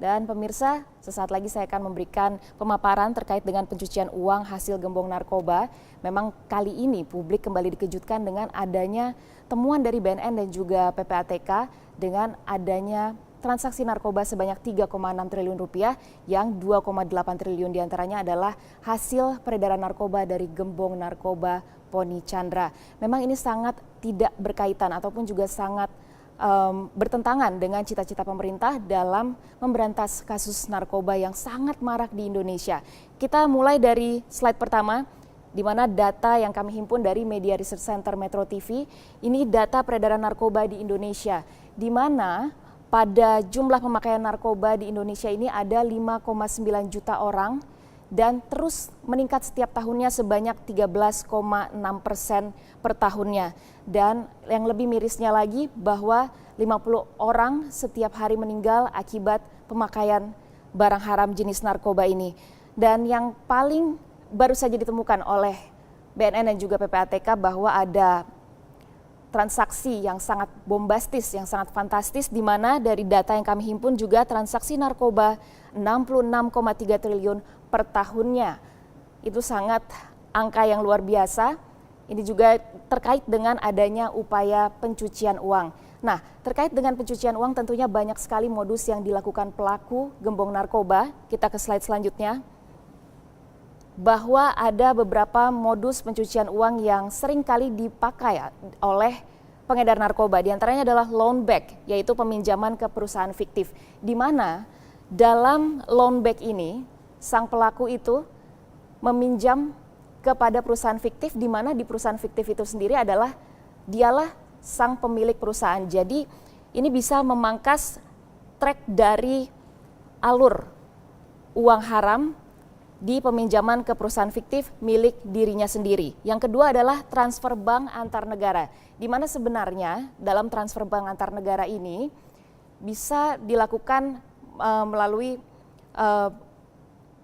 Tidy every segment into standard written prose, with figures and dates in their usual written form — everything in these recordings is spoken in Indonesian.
Dan pemirsa, sesaat lagi saya akan memberikan pemaparan terkait dengan pencucian uang hasil gembong narkoba. Memang kali ini publik kembali dikejutkan dengan adanya temuan dari BNN dan juga PPATK dengan adanya transaksi narkoba sebanyak 3,6 triliun rupiah yang 2,8 triliun diantaranya adalah hasil peredaran narkoba dari gembong narkoba Poni Chandra. Memang ini sangat tidak berkaitan ataupun juga sangat bertentangan dengan cita-cita pemerintah dalam memberantas kasus narkoba yang sangat marak di Indonesia. Kita mulai dari slide pertama, di mana data yang kami himpun dari Media Research Center Metro TV, ini data peredaran narkoba di Indonesia, di mana pada jumlah pemakaian narkoba di Indonesia ini ada 5,9 juta orang dan terus meningkat setiap tahunnya sebanyak 13,6% per tahunnya. Dan yang lebih mirisnya lagi bahwa 50 orang setiap hari meninggal akibat pemakaian barang haram jenis narkoba ini. Dan yang paling baru saja ditemukan oleh BNN dan juga PPATK bahwa ada transaksi yang sangat bombastis, yang sangat fantastis, di mana dari data yang kami himpun juga transaksi narkoba 66,3 triliun per tahunnya. Itu sangat angka yang luar biasa. Ini juga terkait dengan adanya upaya pencucian uang. Nah, terkait dengan pencucian uang tentunya banyak sekali modus yang dilakukan pelaku gembong narkoba. Kita ke slide selanjutnya. Bahwa ada beberapa modus pencucian uang yang sering kali dipakai oleh pengedar narkoba. Di antaranya adalah loan back, yaitu peminjaman ke perusahaan fiktif. Di mana dalam loan back ini, sang pelaku itu meminjam kepada perusahaan fiktif, di mana di perusahaan fiktif itu sendiri adalah dialah sang pemilik perusahaan. Jadi ini bisa memangkas track dari alur uang haram di peminjaman ke perusahaan fiktif milik dirinya sendiri. Yang kedua adalah transfer bank antar negara, di mana sebenarnya dalam transfer bank antar negara ini bisa dilakukan melalui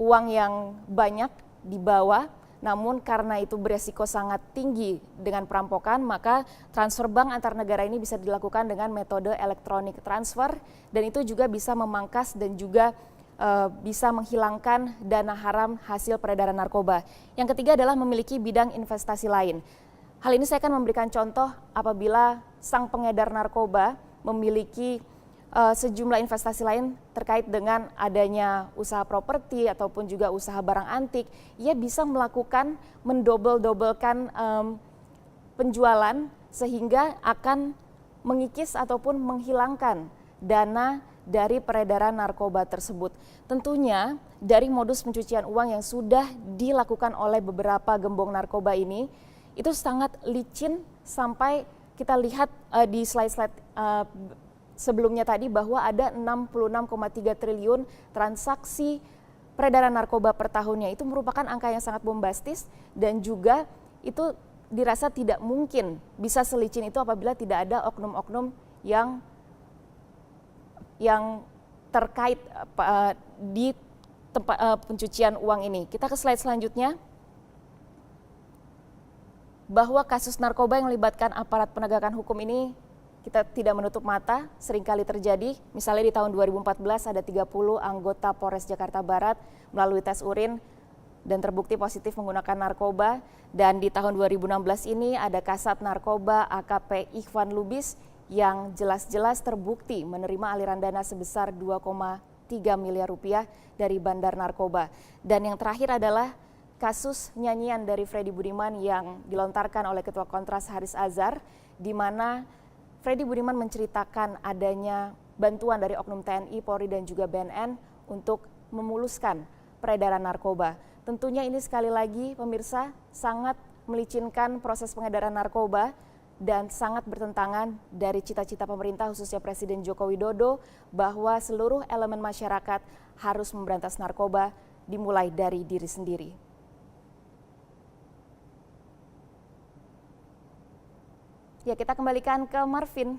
uang yang banyak dibawa, namun karena itu beresiko sangat tinggi dengan perampokan, maka transfer bank antar negara ini bisa dilakukan dengan metode elektronik transfer, dan itu juga bisa memangkas dan juga bisa menghilangkan dana haram hasil peredaran narkoba. Yang ketiga adalah memiliki bidang investasi lain. Hal ini saya akan memberikan contoh apabila sang pengedar narkoba memiliki sejumlah investasi lain terkait dengan adanya usaha properti ataupun juga usaha barang antik. Ia bisa melakukan mendobel-dobelkan penjualan sehingga akan mengikis ataupun menghilangkan dana dari peredaran narkoba tersebut. Tentunya dari modus pencucian uang yang sudah dilakukan oleh beberapa gembong narkoba ini, itu sangat licin sampai kita lihat di slide-slide sebelumnya tadi bahwa ada 66,3 triliun transaksi peredaran narkoba per tahunnya. Itu merupakan angka yang sangat bombastis dan juga itu dirasa tidak mungkin bisa selicin itu apabila tidak ada oknum-oknum yang terkait di tempat pencucian uang ini. Kita ke slide selanjutnya. Bahwa kasus narkoba yang melibatkan aparat penegakan hukum ini kita tidak menutup mata, seringkali terjadi. Misalnya di tahun 2014 ada 30 anggota Polres Jakarta Barat melalui tes urin dan terbukti positif menggunakan narkoba. Dan di tahun 2016 ini ada Kasat Narkoba AKP Ikhwan Lubis yang jelas-jelas terbukti menerima aliran dana sebesar 2,3 miliar rupiah dari bandar narkoba. Dan yang terakhir adalah kasus nyanyian dari Freddy Budiman yang dilontarkan oleh Ketua Kontras Haris Azhar, di mana Freddy Budiman menceritakan adanya bantuan dari oknum TNI, Polri dan juga BNN untuk memuluskan peredaran narkoba. Tentunya ini sekali lagi pemirsa sangat melicinkan proses pengedaran narkoba dan sangat bertentangan dari cita-cita pemerintah khususnya Presiden Joko Widodo bahwa seluruh elemen masyarakat harus memberantas narkoba dimulai dari diri sendiri. Ya, kita kembalikan ke Marvin.